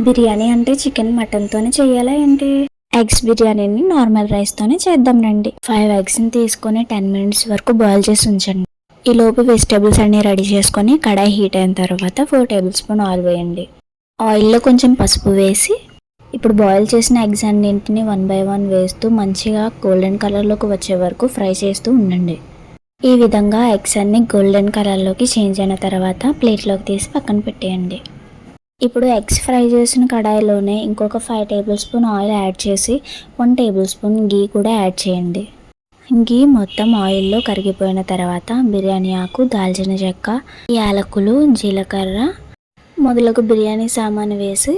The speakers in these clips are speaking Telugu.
బిర్యానీ అంటే చికెన్ మటన్తోనే చేయాలా ఏంటి? ఎగ్స్ బిర్యానీని నార్మల్ రైస్తోనే చేద్దాం రండి. 5 ఎగ్స్ని తీసుకొని 10 మినిట్స్ వరకు బాయిల్ చేసి ఉంచండి. ఈ లోపు వెజిటేబుల్స్ అన్నీ రెడీ చేసుకొని కడాయి హీట్ అయిన తర్వాత 4 టేబుల్ స్పూన్ ఆయిల్ వేయండి. ఆయిల్లో కొంచెం పసుపు వేసి ఇప్పుడు బాయిల్ చేసిన ఎగ్స్ అన్నింటినీ 1 బై 1 వేస్తూ మంచిగా గోల్డెన్ కలర్లోకి వచ్చే వరకు ఫ్రై చేస్తూ ఉండండి. ఈ విధంగా ఎగ్స్ అన్ని గోల్డెన్ కలర్లోకి చేంజ్ అయిన తర్వాత ప్లేట్లోకి తీసి పక్కన పెట్టేయండి. ఇప్పుడు ఎగ్స్ ఫ్రై చేసిన కడాయిలోనే ఇంకొక 5 టేబుల్ స్పూన్ ఆయిల్ యాడ్ చేసి 1 టేబుల్ స్పూన్ గీ కూడా యాడ్ చేయండి. గీ మొత్తం ఆయిల్లో కరిగిపోయిన తర్వాత బిర్యానీ ఆకు, దాల్చిన చెక్క, యాలకులు, జీలకర్ర మొదలగు బిర్యానీ సామాను వేసి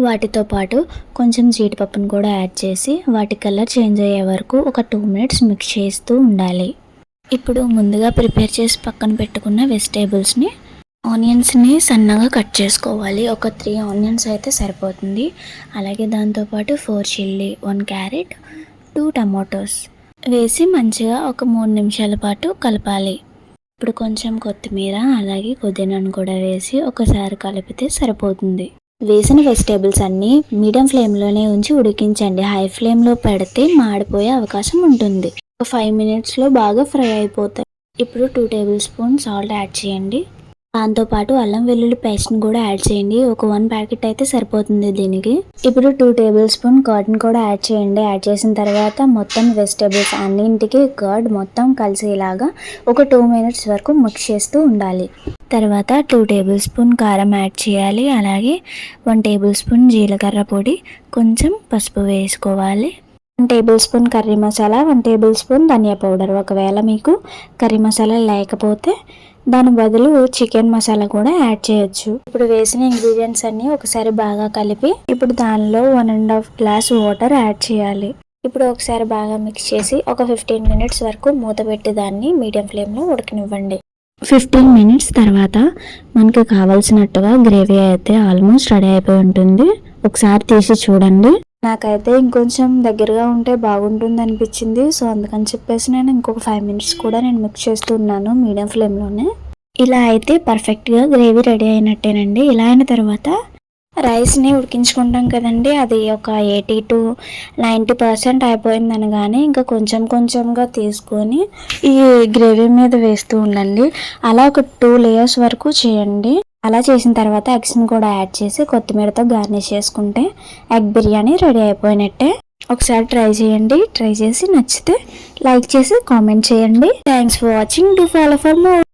వాటితో పాటు కొంచెం జీడిపప్పును కూడా యాడ్ చేసి వాటి కలర్ చేంజ్ అయ్యే వరకు ఒక 2 మినిట్స్ మిక్స్ చేస్తూ ఉండాలి. ఇప్పుడు ముందుగా ప్రిపేర్ చేసి పక్కన పెట్టుకున్న వెజిటేబుల్స్ని ఆనియన్స్ని సన్నగా కట్ చేసుకోవాలి. ఒక 3 ఆనియన్స్ అయితే సరిపోతుంది. అలాగే దాంతోపాటు 4 చిల్లీ, 1 క్యారెట్, 2 టమాటోస్ వేసి మంచిగా ఒక 3 నిమిషాల పాటు కలపాలి. ఇప్పుడు కొంచెం కొత్తిమీర అలాగే పుదీనాను కూడా వేసి ఒకసారి కలిపితే సరిపోతుంది. వేసిన వెజిటేబుల్స్ అన్నీ మీడియం ఫ్లేమ్లోనే ఉంచి ఉడికించండి. హై ఫ్లేమ్లో పెడితే మాడిపోయే అవకాశం ఉంటుంది. ఒక 5 మినిట్స్లో బాగా ఫ్రై అయిపోతాయి. ఇప్పుడు 2 టేబుల్ స్పూన్ సాల్ట్ యాడ్ చేయండి. దాంతోపాటు అల్లం వెల్లుల్లి పేస్ట్ని కూడా యాడ్ చేయండి. ఒక 1 ప్యాకెట్ అయితే సరిపోతుంది దీనికి. ఇప్పుడు 2 టేబుల్ స్పూన్ కర్డ్ని కూడా యాడ్ చేయండి. యాడ్ చేసిన తర్వాత మొత్తం వెజిటేబుల్స్ అన్నింటికి కర్డ్ మొత్తం కలిసేలాగా ఒక 2 మినిట్స్ వరకు మిక్స్ చేస్తూ ఉండాలి. తర్వాత 2 టేబుల్ స్పూన్ కారం యాడ్ చేయాలి. అలాగే 1 టేబుల్ స్పూన్ జీలకర్ర పొడి, కొంచెం పసుపు వేసుకోవాలి. 1 tablespoon curry masala, 1 tablespoon ధనియా పౌడర్. ఒకవేళ మీకు కర్రీ మసాలా లేకపోతే దాని బదులు చికెన్ మసాలా కూడా యాడ్ చేయొచ్చు. ఇప్పుడు వేసిన ఇంగ్రీడియంట్స్ అన్నీ ఒకసారి బాగా కలిపి ఇప్పుడు దానిలో 1.5 గ్లాస్ వాటర్ యాడ్ చేయాలి. ఇప్పుడు ఒకసారి బాగా మిక్స్ చేసి ఒక 15 మినిట్స్ వరకు మూత పెట్టి దాన్ని మీడియం ఫ్లేమ్లో ఉడకనివ్వండి. 15 మినిట్స్ తర్వాత మనకి కావాల్సినట్టుగా గ్రేవీ అయితే ఆల్మోస్ట్ రెడీ అయిపోయి ఉంటుంది. ఒకసారి తీసి చూడండి. నాకైతే ఇంకొంచెం దగ్గరగా ఉంటే బాగుంటుంది అనిపించింది. సో అందుకని చెప్పేసి నేను ఇంకొక 5 మినిట్స్ కూడా నేను మిక్స్ చేస్తున్నాను మీడియం ఫ్లేమ్లోనే. ఇలా అయితే పర్ఫెక్ట్గా గ్రేవీ రెడీ అయినట్టేనండి. ఇలా అయిన తర్వాత రైస్ని ఉడికించుకుంటాం కదండి, అది ఒక 80 to 90% అయిపోయిందని కానీ ఇంకా కొంచెం కొంచెంగా తీసుకొని ఈ గ్రేవీ మీద వేస్తూ ఉండండి. అలా ఒక 2 లేయర్స్ వరకు చేయండి. అలా చేసిన తర్వాత ఎగ్స్ని కూడా యాడ్ చేసి కొత్తిమీరతో గార్నిష్ చేసుకుంటే ఎగ్ బిర్యానీ రెడీ అయిపోయినట్టే. ఒకసారి ట్రై చేయండి. ట్రై చేసి నచ్చితే లైక్ చేసి కామెంట్ చేయండి. Thanks for watching. Do follow for more.